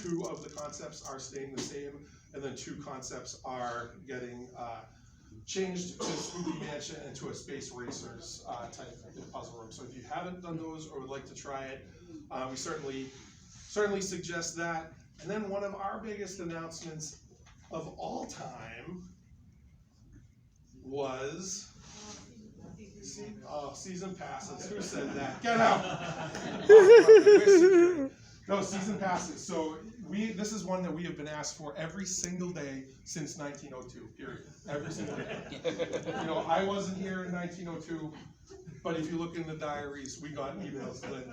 2 of the concepts are staying the same, and then 2 concepts are getting changed to Spooky Mansion and to a Space Racers type puzzle room. So if you haven't done those or would like to try it, we certainly suggest that. And then one of our biggest announcements of all time was season passes. Who said that? Get out! No, season passes. So this is one that we have been asked for every single day since 1902. Period. Every single day. You know, I wasn't here in 1902, but if you look in the diaries, we got emails then.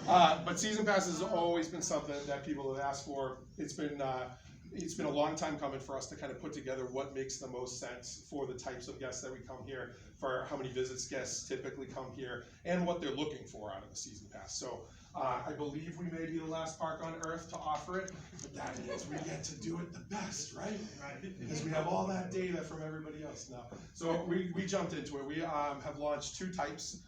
But season passes has always been something that people have asked for. It's been a long time coming for us to kind of put together what makes the most sense for the types of guests that we come here, for how many visits guests typically come here, and what they're looking for out of the season pass. So I believe we may be the last park on earth to offer it, but that means we get to do it the best, right? Because we have all that data from everybody else now. So we jumped into it. We have launched 2 types.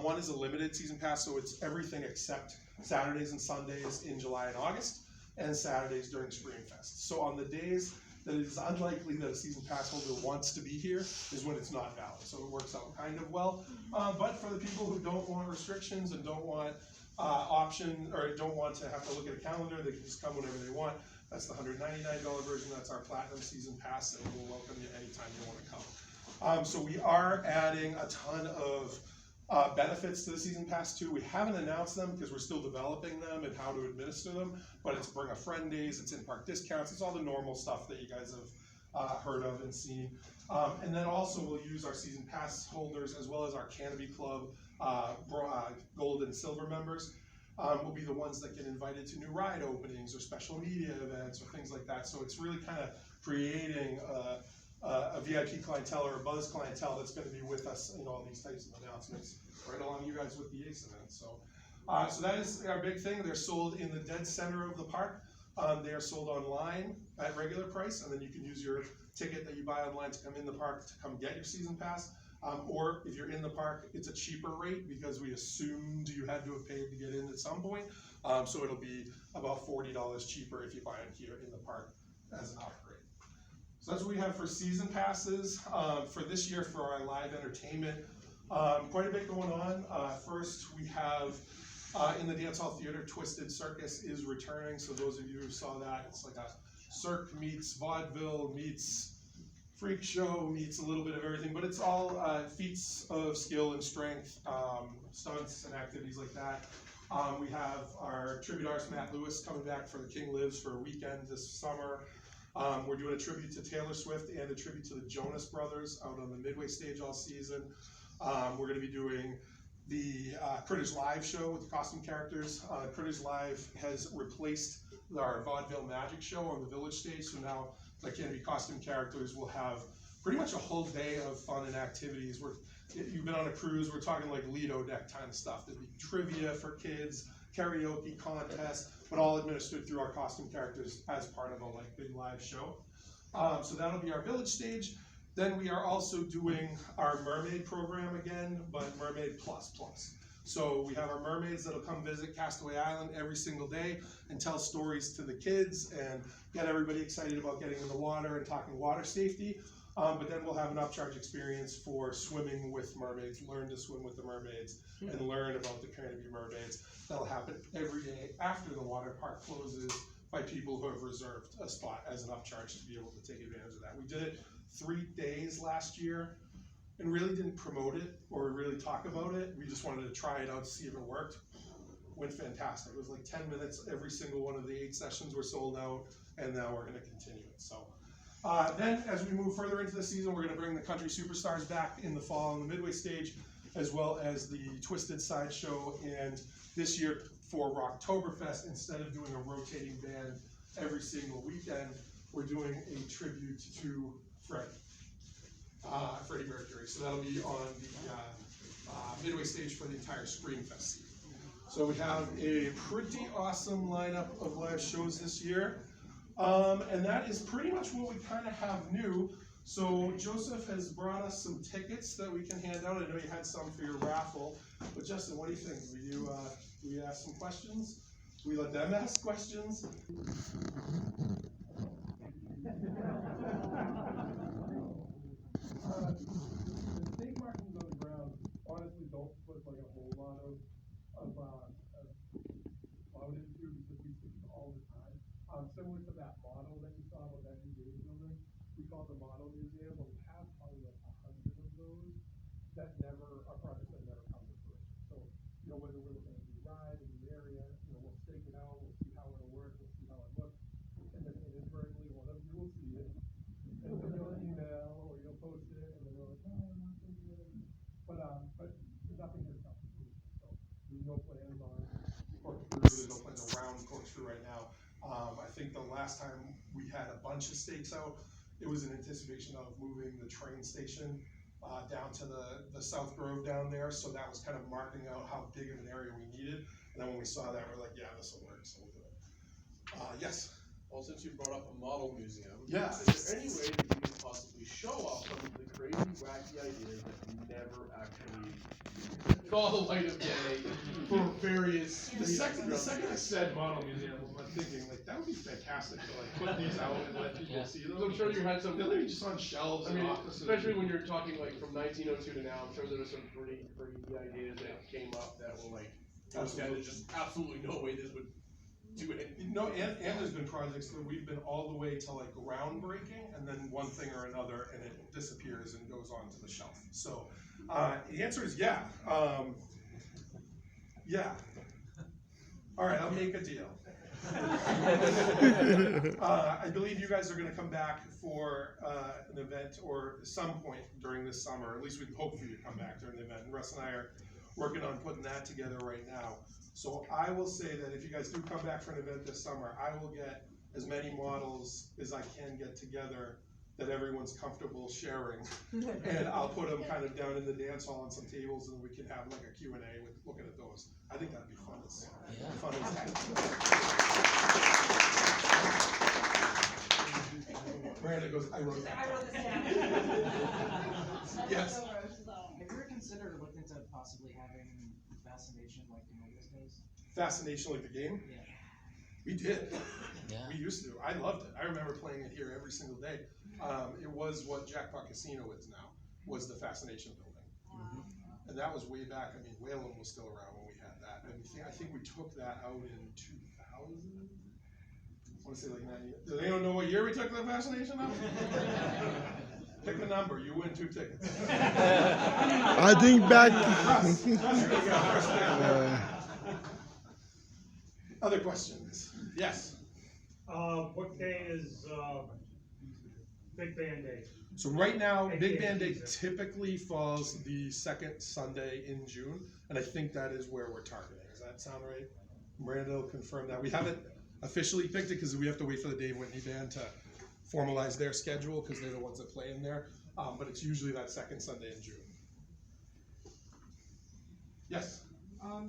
One is a limited season pass, so it's everything except Saturdays and Sundays in July and August, and Saturdays during Springfest. So on the days that it is unlikely that a season pass holder wants to be here is when it's not valid. So it works out kind of well. But for the people who don't want restrictions and don't want option, or don't want to have to look at a calendar, they can just come whenever they want. That's the $199 version. That's our Platinum Season Pass, and we'll welcome you anytime you want to come. So we are adding a ton of benefits to the season pass too. We haven't announced them because we're still developing them and how to administer them, but it's bring a friend days, it's in-park discounts, it's all the normal stuff that you guys have heard of and seen. And then also we'll use our season pass holders as well as our Canobie Club gold and silver members will be the ones that get invited to new ride openings or special media events or things like that. So it's really kind of creating a VIP clientele or a buzz clientele that's going to be with us in all these types of announcements, right along you guys with the ACE event. So that is our big thing. They're sold in the dead center of the park. They are sold online at regular price, and then you can use your ticket that you buy online to come in the park to come get your season pass. Or if you're in the park, it's a cheaper rate because we assumed you had to have paid to get in at some point. So it'll be about $40 cheaper if you buy it here in the park as an upgrade. So that's what we have for season passes. For this year, for our live entertainment, quite a bit going on. First, we have in the Dance Hall Theater, Twisted Circus is returning. So those of you who saw that, it's like a cirque meets vaudeville meets freak show meets a little bit of everything, but it's all feats of skill and strength, stunts and activities like that. We have our tribute artist Matt Lewis coming back for The King Lives for a weekend this summer. We're doing a tribute to Taylor Swift and a tribute to the Jonas Brothers out on the Midway stage all season. We're going to be doing the Critters Live show with the costume characters. Critters Live has replaced our vaudeville magic show on the village stage, so now the Canobie costume characters will have pretty much a whole day of fun and activities. You've been on a cruise, we're talking like Lido deck kind of stuff. There'll be trivia for kids, karaoke contests, but all administered through our costume characters as part of a big live show. So that'll be our village stage. Then we are also doing our mermaid program again, but Mermaid Plus Plus. So we have our mermaids that'll come visit Castaway Island every single day and tell stories to the kids and get everybody excited about getting in the water and talking water safety. But then we'll have an upcharge experience for swimming with mermaids, learn to swim with the mermaids, and learn about the Canobie mermaids. That'll happen every day after the water park closes by people who have reserved a spot as an upcharge to be able to take advantage of that. We did it 3 days last year and really didn't promote it or really talk about it. We just wanted to try it out to see if it worked. Went fantastic. It was like 10 minutes. Every single one of the 8 sessions were sold out, and now we're going to continue it. So then as we move further into the season, we're going to bring the Country Superstars back in the fall on the Midway stage, as well as the Twisted Sideshow. And this year for Rocktoberfest, instead of doing a rotating band every single weekend, we're doing a tribute to Freddie Mercury. So that'll be on the Midway stage for the entire Springfest season. So we have a pretty awesome lineup of live shows this year. And that is pretty much what we kind of have new. So Joseph has brought us some tickets that we can hand out. I know you had some for your raffle, but Justin, what do you think? Do we ask some questions? we let them ask questions. The stake markings on the ground honestly don't put like a whole lot of cloud into because we see it all the time. Similar to that model that you saw about that new data building, we call it the model museum, but we have probably like 100 of those that never are projects that never come to fruition. So, whether we're looking at a new ride, a new area, we'll stake it out, we'll see how it'll work, we'll see how it looks, and then inadvertently one of you will see it, and then you'll email or you'll post it, and then you're like, oh, I'm not thinking of it. But nothing has come to fruition. So there's no plans on corkscrew, there's no plans around corkscrew right now. I think the last time we had a bunch of stakes out, it was in anticipation of moving the train station down to the South Grove down there, so that was kind of marking out how big of an area we needed. And then when we saw that, we're like, yeah, this will work, so we'll do it. Yes? Well, since you brought up a model museum, yeah. Is there any way that you could possibly show off some of the crazy, wacky ideas that never actually saw the light of day for various The second I said model museum, I'm thinking, like, that would be fantastic to like put these out and let people see them. I'm sure you had some. They're literally just on shelves in offices. Especially when you're talking like from 1902 to now, I'm sure there were some pretty crazy ideas that came up that were like, there's just absolutely no way this would do it. No, and there's been projects that we've been all the way to like groundbreaking, and then one thing or another, and it disappears and goes onto the shelf. So the answer is yeah. Yeah. All right, I'll make a deal. I believe you guys are going to come back for an event or some point during this summer. At least we hope for you to come back during the event. And Russ and I are working on putting that together right now. So I will say that if you guys do come back for an event this summer, I will get as many models as I can get together that everyone's comfortable sharing. And I'll put them kind of down in the dance hall on some tables, and we can have like a Q&A with looking at those. I think that'd be fun as heck. Miranda goes, I wrote that. Yes. Have you ever considered looking into possibly having Fascination like Canobie days? Fascination like the game? Yeah. We did. Yeah. We used to. I loved it. I remember playing it here every single day. It was what Jackpot Casino is now, was the Fascination building. Mm-hmm. And that was way back. I mean, Whalen was still around when we had that. And I think we took that out in 2000. I want to say like 90. Does anyone know what year we took the Fascination out? Pick a number. You win 2 tickets. I think back. Other questions? Yes. What day is Big Band Day? So right now, Big Band Day typically falls the second Sunday in June, and I think that is where we're targeting. Does that sound right? Miranda will confirm that. We haven't officially picked it because we have to wait for the Dave Whitney Band to formalize their schedule because they're the ones that play in there. But it's usually that second Sunday in June. Yes?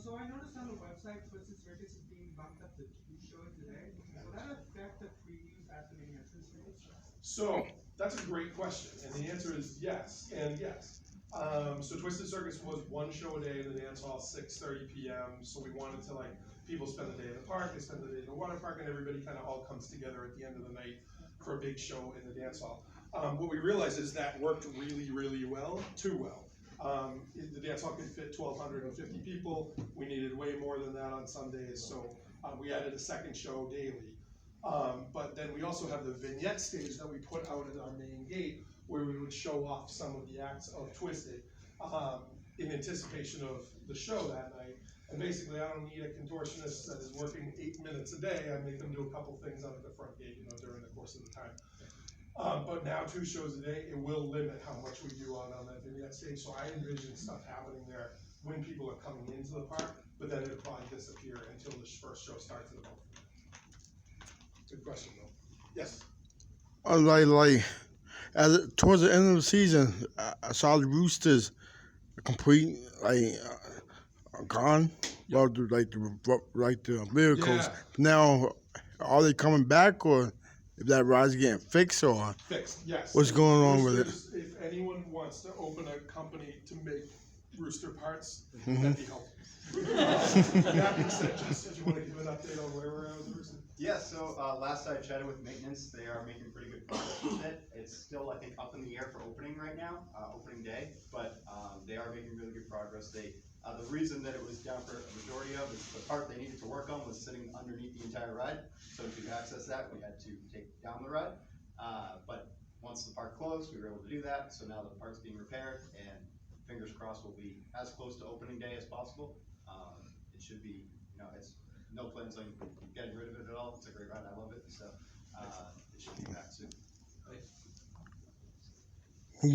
So I noticed on the website, Twisted Circus is being bumped up to 2 shows today. Will that affect the previews at the main entrance stage? So that's a great question, and the answer is yes and yes. So Twisted Circus was 1 show a day in the dance hall, 6:30 p.m. So we wanted to like people spend the day in the park, they spend the day in the water park, and everybody kind of all comes together at the end of the night for a big show in the dance hall. What we realized is that worked really, really well, too well. The dance hall could fit 1,250 people. We needed way more than that on Sundays, so we added a second show daily. But then we also have the vignette stage that we put out at our main gate, where we would show off some of the acts of Twisted in anticipation of the show that night. And basically, I don't need a contortionist that is working 8 minutes a day. I make them do a couple things out at the front gate, during the course of the time. But now 2 shows a day, it will limit how much we do on that vignette stage. So I envision stuff happening there when people are coming into the park, but then it'll probably disappear until the first show starts in the month. Good question, though. Yes? Towards the end of the season, I saw the Roosters complete, gone. Well, the vehicles. Yeah. Now, are they coming back, or if that ride's getting fixed, or Fixed, yes. what's going on with it? If anyone wants to open a company to make rooster parts, that'd be helpful. That being said, Jess, did you wanna give an update on where we're at with Bruce? Yeah, so last I chatted with maintenance, they are making pretty good progress with it. It's still, I think, up in the air for opening right now, opening day, but they are making really good progress. The reason that it was down for a majority of is the part they needed to work on was sitting underneath the entire ride. So to access that, we had to take down the ride. But once the park closed, we were able to do that. So now the park's being repaired, and fingers crossed we'll be as close to opening day as possible. It should be, it's no plans on getting rid of it at all. It's a great ride. I love it. So it should be back soon.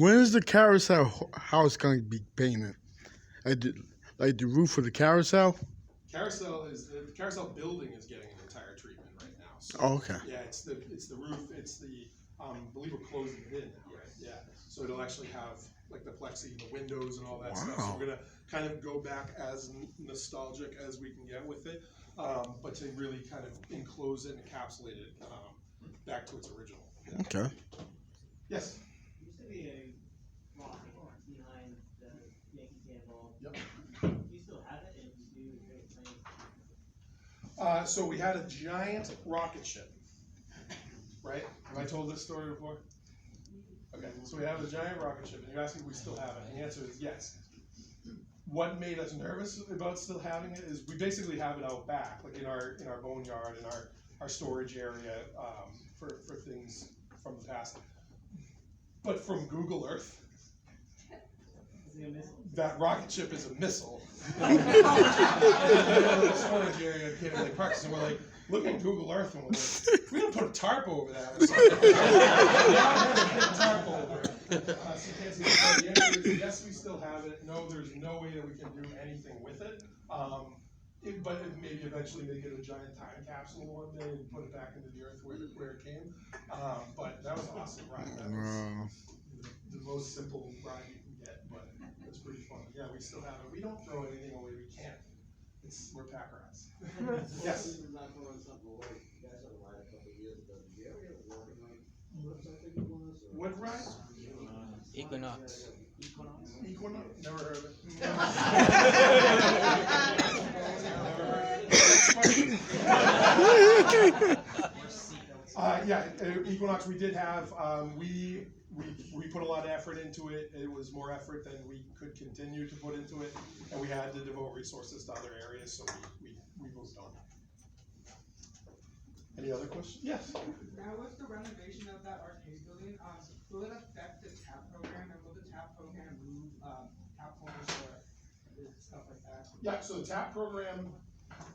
When is the Carousel House going to be painted? Like the roof of the carousel? The carousel building is getting an entire treatment right now. So, Oh, okay. yeah, it's the roof, it's the, I believe we're closing it in now, right? Yeah, so it'll actually have like the plexi, the windows and all that stuff. So Wow. we're gonna kind of go back as nostalgic as we can get with it, but to really kind of enclose it and encapsulate it, back to its original. Yeah. Okay. Yes? Used to be a rock behind the Yankee Cannonball. Yep. Do you still have it, and if you do, great things. So we had a giant rocket ship, right? Have I told this story before? Okay, so we have a giant rocket ship, and you're asking if we still have it, and the answer is yes. What made us nervous about still having it is we basically have it out back, like in our boneyard, in our storage area, for things from the past. But from Google Earth, Is it a missile? that rocket ship is a missile. The storage area at Canobie Park, so we're like, look at Google Earth and we're like, we don't put a tarp over that or something. Put a tarp over it. So you can't see it. The answer is yes, we still have it. No, there's no way that we can do anything with it. But maybe eventually make it a giant time capsule one day and put it back into the earth where it came. But that was awesome, right? That was the most simple ride you can get, but it's pretty fun. Yeah, we still have it. We don't throw anything away. We can't. We're pack rats. Yes. Not throwing something away. You guys had a ride a couple of years ago. Did you ever get a walking ride? What something it was? Or? What ride? Equinox. Equinox? Never heard of it. Yeah, Equinox we did have. We put a lot of effort into it. It was more effort than we could continue to put into it, and we had to devote resources to other areas, so we moved on. Any other questions? Yes. Now with the renovation of that arcade building, will it affect the TAP program, and will the TAP program move, TAP points or stuff like that? Yeah, so the TAP program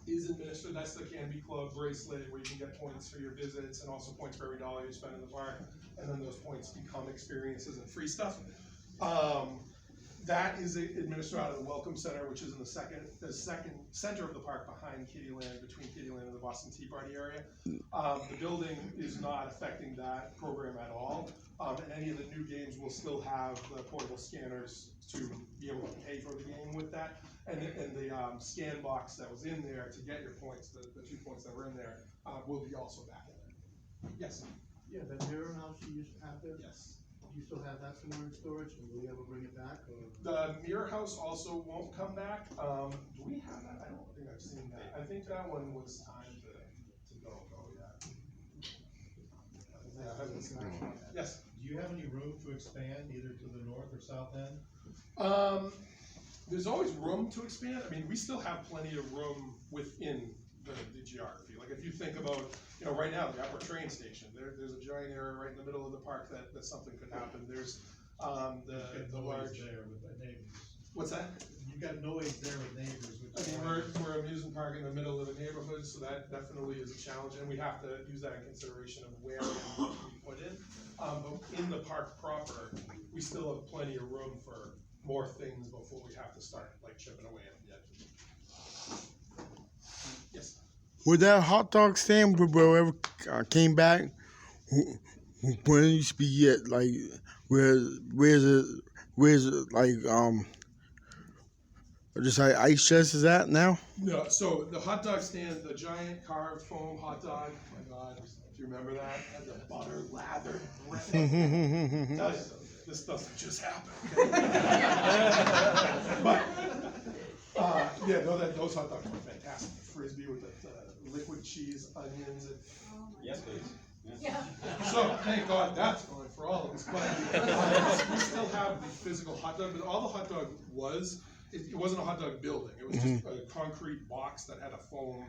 is administered, that's the Canobie Club bracelet where you can get points for your visits and also points for every dollar you spend in the park, and then those points become experiences and free stuff. That is administered out of the Welcome Center, which is in the second center of the park behind Kittyland, between Kittyland and the Boston Tea Party area. The building is not affecting that program at all. And any of the new games will still have the portable scanners to be able to pay for the game with that. And the scan box that was in there to get your points, the 2 points that were in there, will be also back in there. Yes? Yeah, that mirror house you used to have there? Yes. Do you still have that somewhere in storage, and will you ever bring it back, or? The mirror house also won't come back. Do we have that? I don't think I've seen that. I think that one was time to go, yeah. Yeah, I haven't seen that one yet. Yes? Do you have any room to expand either to the north or south end? There's always room to expand. I mean, we still have plenty of room within the geography. Like if you think about, right now, the upper train station, there's a giant area right in the middle of the park that something could happen. There's the large. There with the neighbors. What's that? You've got noise there with neighbors. I mean, we're an amusement park in the middle of a neighborhood, so that definitely is a challenge, and we have to use that in consideration of where and what we put in. But in the park proper, we still have plenty of room for more things before we have to start like chipping away at the edges. Yes. Would that hot dog stand wherever came back? When it used to be at like where's it like just like ice chest is at now? No, so the hot dog stand, the giant carved foam hot dog. Oh my God, do you remember that? Had the butter lathered bread. Tell you, this doesn't just happen. But Yeah, no, those hot dogs were fantastic. Frisbee with the liquid cheese, onions, and Yes, please. so, thank God that's going for all of us, but we still have the physical hot dog, but all the hot dog was, it wasn't a hot dog building, it was just a concrete box that had a foam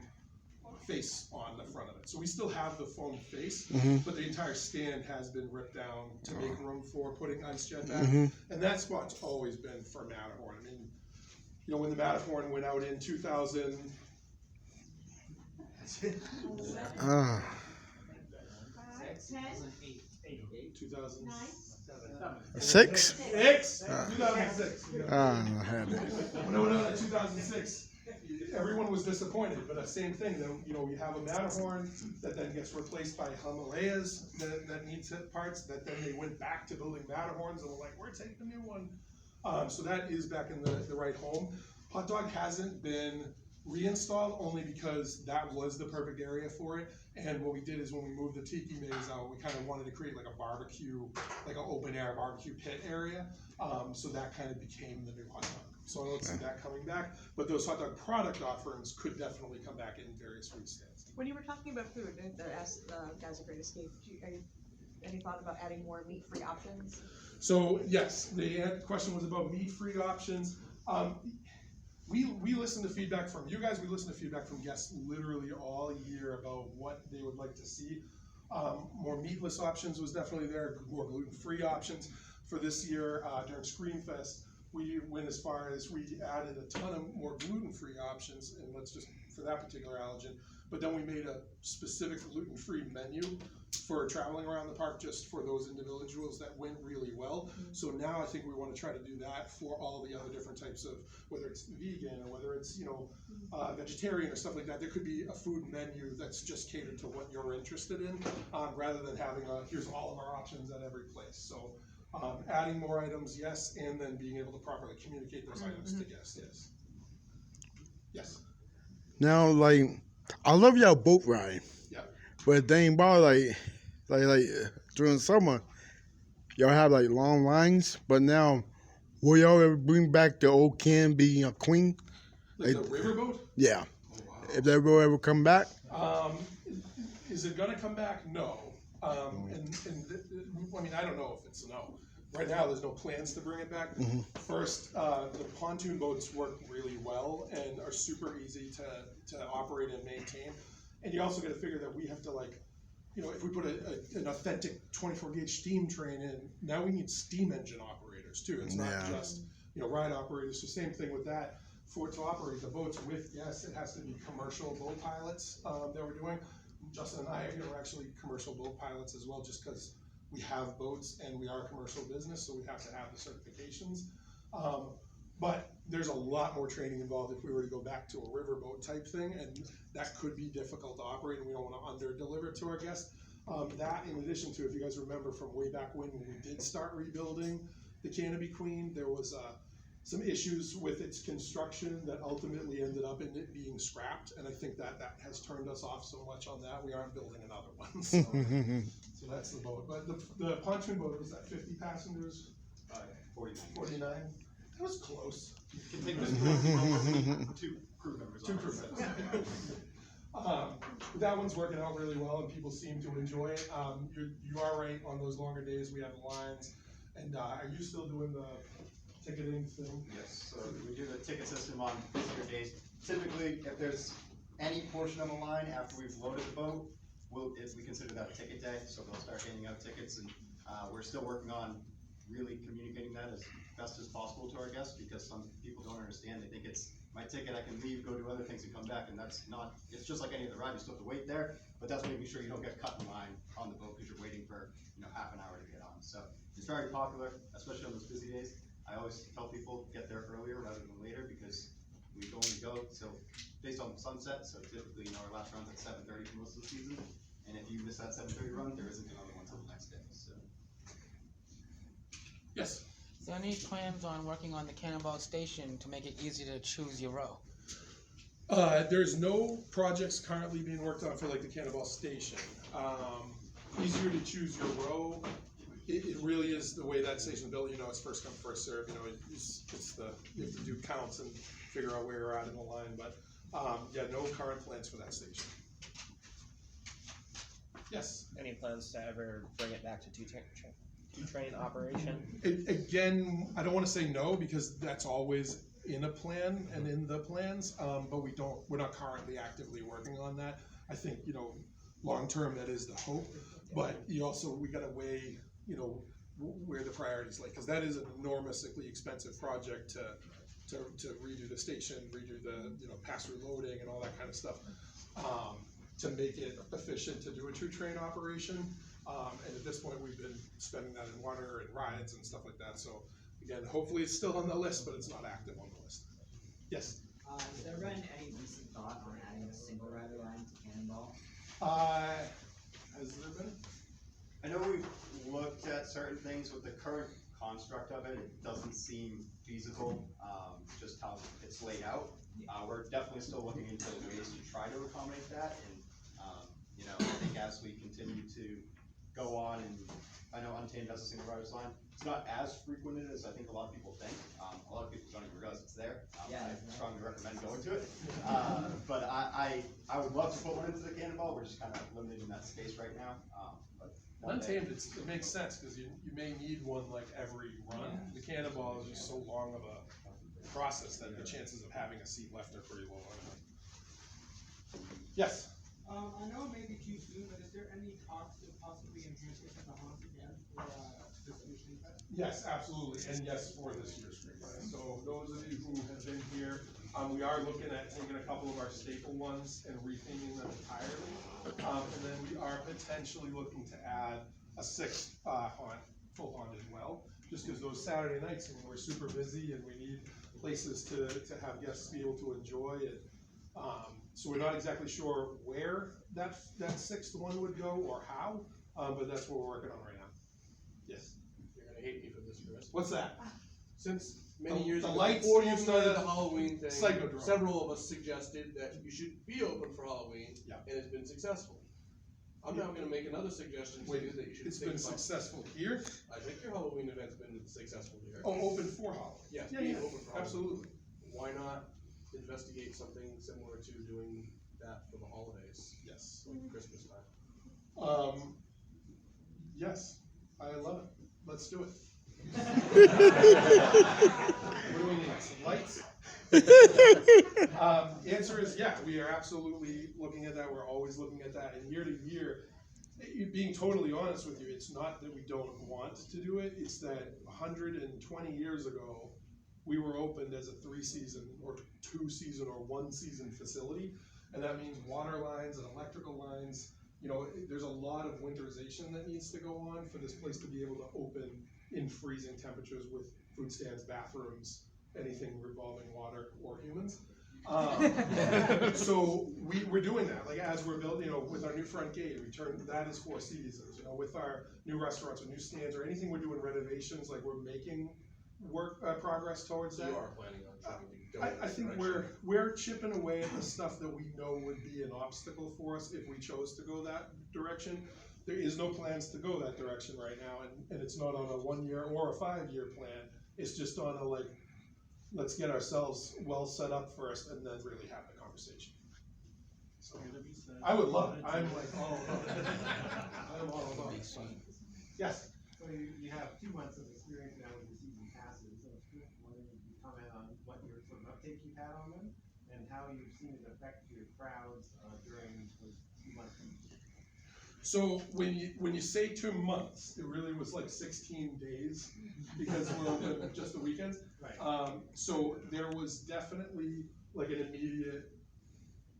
face on the front of it. So we still have the foam face, but the entire stand has been ripped down to make room for putting ice jet back, and that spot's always been for Matterhorn. I mean, you know, when the Matterhorn went out in 2000, Ah. 2000. 6? 2006. I had it. When it went out in 2006, everyone was disappointed, but the same thing, then, you know, we have a Matterhorn that then gets replaced by Himalayas that needs hit parts, that then they went back to building Matterhorns, and we're like, we're taking a new one. So that is back in the right home. Hot dog hasn't been reinstalled only because that was the perfect area for it. And what we did is when we moved the tiki maze out, we kind of wanted to create like a barbecue, like an open air barbecue pit area. So that kind of became the new hot dog. So I don't see that coming back, but those hot dog product offerings could definitely come back in various food stands. When you were talking about food, asked guys at Great Escape, any thought about adding more meat-free options? So yes, the question was about meat-free options. We listen to feedback from you guys, we listen to feedback from guests literally all year about what they would like to see. More meatless options was definitely there, more gluten-free options. For this year, during Screenfest, we went as far as we added a ton of more gluten-free options, and let's just, for that particular allergen, but then we made a specific gluten-free menu for traveling around the park just for those individuals that went really well. So now I think we want to try to do that for all the other different types of, whether it's vegan or whether it's, you know, vegetarian or stuff like that. There could be a food menu that's just catered to what you're interested in, rather than having here's all of our options at every place. So adding more items, yes, and then being able to properly communicate those items to guests, yes. Yes. Now, like, I love y'all boat ride. Yeah. But thing about like during summer, y'all have like long lines. But now, will y'all ever bring back the old Canobie Queen? Like the riverboat? Yeah. Oh, wow. If that will ever come back? Is it gonna come back? No. I mean, I don't know if it's a no. Right now, there's no plans to bring it back. First, the pontoon boats work really well and are super easy to operate and maintain. And you also got to figure that we have to, like, you know, if we put an authentic 24 gauge steam train in, now we need steam engine operators too. It's not just, you know, ride operators. So same thing with that. To operate the boats with guests, it has to be commercial boat pilots that we're doing. Justin and I are actually commercial boat pilots as well, just because we have boats and we are a commercial business, so we have to have the certifications. But there's a lot more training involved if we were to go back to a riverboat type thing, and that could be difficult to operate, and we don't want to under-deliver to our guests. That, in addition to, if you guys remember from way back when we did start rebuilding the Canobie Queen, there was some issues with its construction that ultimately ended up in it being scrapped, and I think that has turned us off so much on that, we aren't building another one. So that's the boat. But the pontoon boat, was that 50 passengers? 49. That was close. You can take this two crew members. Two crew members. That one's working out really well, and people seem to enjoy it. You are right, on those longer days we have lines. And are you still doing the ticketing thing? Yes, so we do the ticket system on busier days. Typically, if there's any portion of a line after we've loaded the boat, we consider that a ticket day, so they'll start handing out tickets, and we're still working on really communicating that as best as possible to our guests, because some people don't understand. They think it's my ticket, I can leave, go do other things and come back, and that's not, it's just like any other ride, you still have to wait there, but that's making sure you don't get cut in line on the boat because you're waiting for, you know, half an hour to get on. So it's very popular, especially on those busy days. I always tell people get there earlier rather than later, because we only go till based on the sunset, so typically, you know, our last run's at 7:30 for most of the season, and if you miss that 7:30 run, there isn't another one till the next day, so. Yes. Is there any plans on working on the Cannonball station to make it easier to choose your row? There's no projects currently being worked on for like the Cannonball station. Easier to choose your row. it really is the way that station's built, you know, it's first come, first serve, you know, you have to do counts and figure out where you're at in the line, but, yeah, no current plans for that station. Yes? Any plans to ever bring it back to two-train operation? Again, I don't wanna say no, because that's always in a plan and in the plans, but we're not currently actively working on that. I think, you know, long-term, that is the hope, but we gotta weigh, you know, where the priorities lie, cause that is an enormously expensive project to redo the station, redo the, you know, pass-through loading and all that kind of stuff. To make it efficient to do a two-train operation, and at this point, we've been spending that in water and rides and stuff like that, so again, hopefully it's still on the list, but it's not active on the list. Yes? Has there been any recent thought on adding a single rider line to Cannonball? Has there been? I know we've looked at certain things with the current construct of it, it doesn't seem feasible, just how it's laid out. We're definitely still looking into ways to try to accommodate that, and, you know, I think as we continue to go on, and I know Untamed has a single rider's line, it's not as frequented as I think a lot of people think. A lot of people don't even realize it's there. I strongly recommend going to it. But I would love to put one into the Cannonball, we're just kind of limited in that space right now. But Untamed, it makes sense, cause you may need one like every run. The Cannonball is just so long of a process that the chances of having a seat left are pretty low. Yes? I know it may be too soon, but is there any talks to possibly enhance it as a haunt again for this year's Street Fest? Yes, absolutely, and yes, for this year's Street Fest. So those of you who have been here, we are looking at taking a couple of our staple ones and retheming them entirely. And then we are potentially looking to add a sixth full haunt as well, just because those Saturday nights when we're super busy and we need places to have guests be able to enjoy it. So we're not exactly sure where that sixth one would go or how, but that's what we're working on right now. Yes? You're gonna hate me for this, Chris. What's that? Since many The years ago, lights before you and started the the Halloween thing, Psychodrome. several of us suggested that you should be open for Halloween, Yeah. and it's been successful. I'm now gonna make another suggestion to you that you should It's think been about. successful here? I think your Halloween event's been successful here. Oh, open for Halloween? Yes, Yeah, being yeah, open for Halloween. absolutely. Why not investigate something similar to doing that for the holidays, Yes. like Christmas time? Yes, I love it. Let's do it. What do we need? Some lights? The answer is yeah, we are absolutely looking at that. We're always looking at that. And year to year, being totally honest with you, it's not that we don't want to do it. It's that 120 years ago, we were opened as a 3-season or 2-season or 1-season facility. And that means water lines and electrical lines. You know, there's a lot of winterization that needs to go on for this place to be able to open in freezing temperatures with food stands, bathrooms, anything revolving water or humans. So we're doing that, like as we're building, you know, with our new front gate, we turn, that is 4 seasons, you know, with our new restaurants or new stands or anything we're doing renovations, like we're making progress towards that. You are planning on trying to go in I this think direction. we're chipping away at the stuff that we know would be an obstacle for us if we chose to go that direction. There is no plans to go that direction right now, and it's not on a 1-year or a 5-year plan. It's just on a like, let's get ourselves well set up first and then really have the conversation. So I would love it. I'm like all about it. I'm all about it. Yes. So you have 2 months of experience now with the season passes, so I wondering if you comment on what your sort of uptake you've had on them and how you've seen it affect your crowds during those 2 months. So when you say 2 months, it really was like 16 days because we're open just the weekends. Right. So there was definitely like an immediate,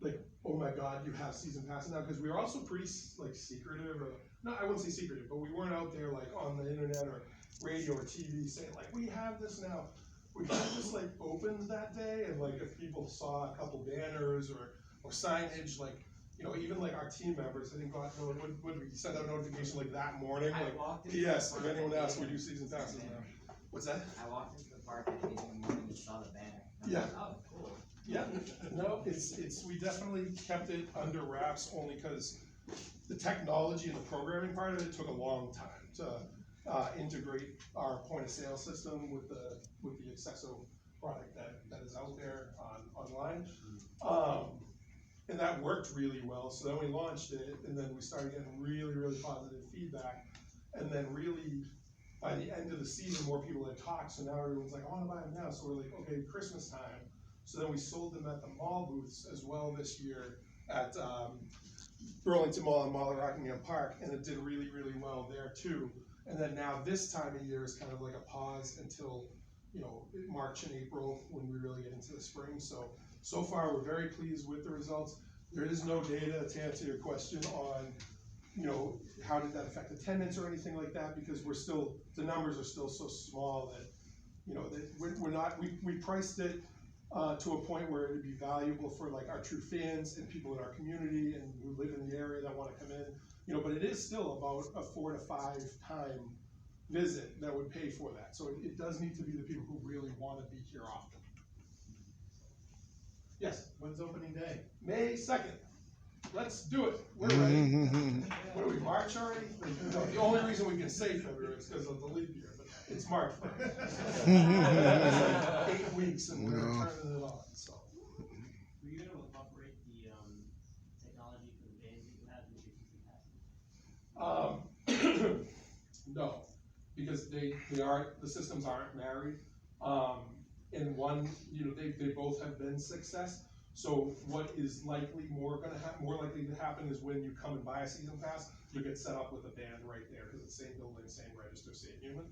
like, oh my God, you have season pass now, because we were also pretty like secretive, or not, I wouldn't say secretive, but we weren't out there like on the internet or radio or TV saying like, we have this now. We kind of just like opened that day, and like if people saw a couple banners or signage, like, you know, even like our team members, I think would we send out a notification like that morning, like, P.S. if anyone asks, we do season passes now. What's that? I walked into the park at 8 in the morning and saw the banner. Yeah. Like, oh, cool. Yeah, no, it's we definitely kept it under wraps only because the technology and the programming part of it took a long time to integrate our point of sale system with the Accesso product that is out there online. And that worked really well, so then we launched it, and then we started getting really, really positive feedback. And then really, by the end of the season, more people had talked, so now everyone's like, I wanna buy them now, so we're like, okay, Christmas time. So then we sold them at the mall booths as well this year at Burlington Mall and Mall at Rockingham Park, and it did really, really well there too. And then now this time of year is kind of like a pause until, you know, March and April, when we really get into the spring. So far, we're very pleased with the results. There is no data to answer your question on, you know, how did that affect attendance or anything like that, because the numbers are still so small that, you know, that we're not, we priced it to a point where it would be valuable for like our true fans and people in our community and who live in the area that wanna come in, you know, but it is still about a 4 to 5 time visit that would pay for that. So it does need to be the people who really wanna be here often. Yes? When's opening day? May 2nd. Let's do it. We're ready. What are we, March already? No, the only reason we can say February is because of the leap year, but it's March 1st. That's like 8 weeks and we're turning it on, so. Were you gonna incorporate the technology for the bands that you have in your season pass? No, because the systems aren't married. And one, you know, they both have been success. So what is likely more likely to happen is when you come and buy a season pass, you'll get set up with a band right there, because it's the same building, same register, same human.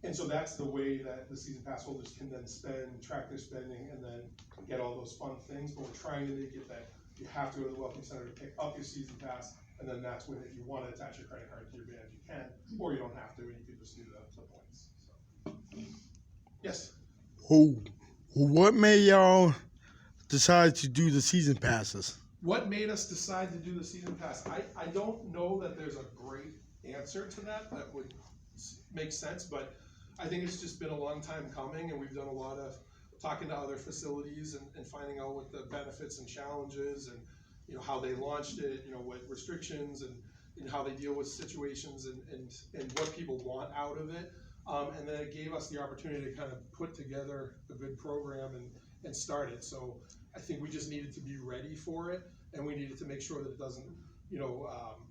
And so that's the way that the season pass holders can then track their spending, and then get all those fun things. But we're trying to make it that you have to go to the Welcome Center to pick up your season pass, and then that's when, if you want to attach your credit card to your band, you can, or you don't have to, and you can just do the points. So. Yes. What made y'all decide to do the season passes? What made us decide to do the season pass? I don't know that there's a great answer to that would make sense, but I think it's just been a long time coming, and we've done a lot of talking to other facilities and finding out what the benefits and challenges, and you know how they launched it, you know what restrictions and how they deal with situations, and what people want out of it. And then it gave us the opportunity to kind of put together a good program and start it. So I think we just needed to be ready for it, and we needed to make sure that it doesn't, you know,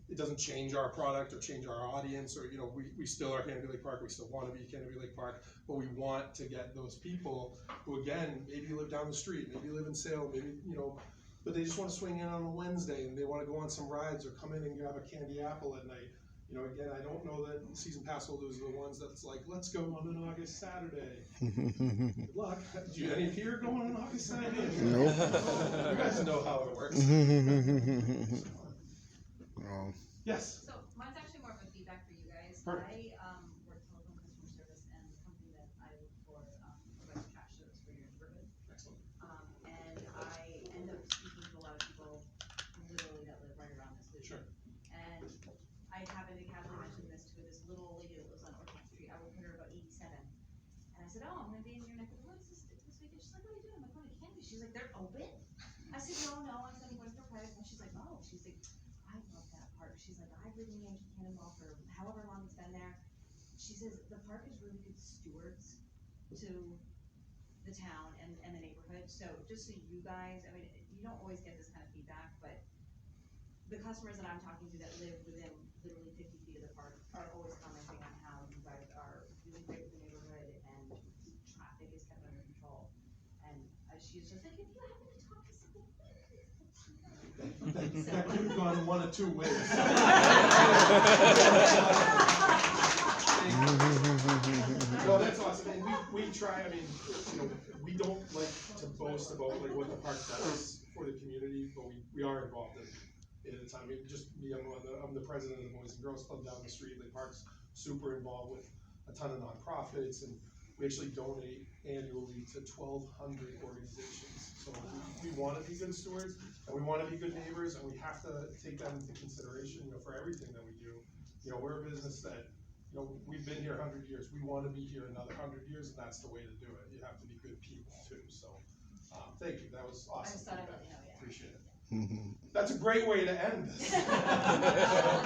it doesn't change our product or change our audience, or, you know, we still are Canobie Lake Park, we still want to be Canobie Lake Park, but we want to get those people who, again, maybe live down the street, maybe live in Salem, maybe, you know, but they just want to swing in on a Wednesday, and they want to go on some rides or come in and grab a candy apple at night. You know, again, I don't know that season pass holders are the ones that's like, let's go on an August Saturday. Good luck. Do you any of you go on an August Saturday? No. You guys know how it works. Yes. So mine's actually more of a feedback for you guys. Perfect. I work telecom customer service, and the company that I work for provides trash service for your neighborhood. Excellent. And I end up speaking to a lot of people literally that live right around this loop. Sure. And I happened to casually mention this to this little old lady that lives on Orchard Street. I would put her about 87. And I said, oh, I'm gonna be in your neck of the woods this weekend. She's like, what are you doing? I'm like, going to Canopie. She's like, they're open? I said, no, I said, I'm going to their private. And she's like, oh, she's like, I love that park. She's like, I've ridden Yankee Cannonball for however long it's been there. She says, the park is really good stewards to the town and the neighborhood. So just so you guys, I mean, you don't always get this kind of feedback, but the customers that I'm talking to that live within literally 50 feet of the park are always commenting on how you guys are really great with the neighborhood, and traffic is kept under control. And she's just like, if you happen to talk to someone, that could have gone one of two ways. No, that's awesome, and we try, I mean, you know, we don't like to boast about like what the park does for the community, but we are involved in it at a time. I'm the president of the Boys and Girls Club down the street. The park's super involved with a ton of nonprofits, and we actually donate annually to 1,200 organizations. So we want to be good stewards, and we want to be good neighbors, and we have to take that into consideration, you know, for everything that we do. You know, we're a business that, you know, we've been here 100 years. We want to be here another 100 years, and that's the way to do it. You have to be good people too. So, thank you. That was awesome. I just thought I'd let you know, yeah. Appreciate it. That's a great way to end this.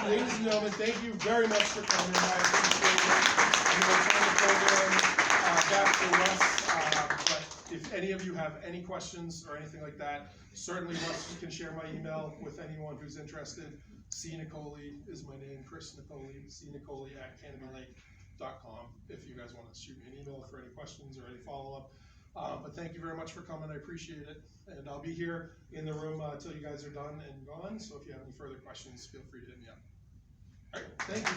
Ladies and gentlemen, thank you very much for coming. I appreciate it. I'm going to turn the program back to Russ. But if any of you have any questions or anything like that, certainly Russ can share my email with anyone who's interested. C. Nicoli is my name, Chris Nicoli, cnicoli@canobielake.com. If you guys want to shoot me an email for any questions or any follow-up. But thank you very much for coming. I appreciate it. And I'll be here in the room until you guys are done and gone. So if you have any further questions, feel free to hit me up. All right, thank you.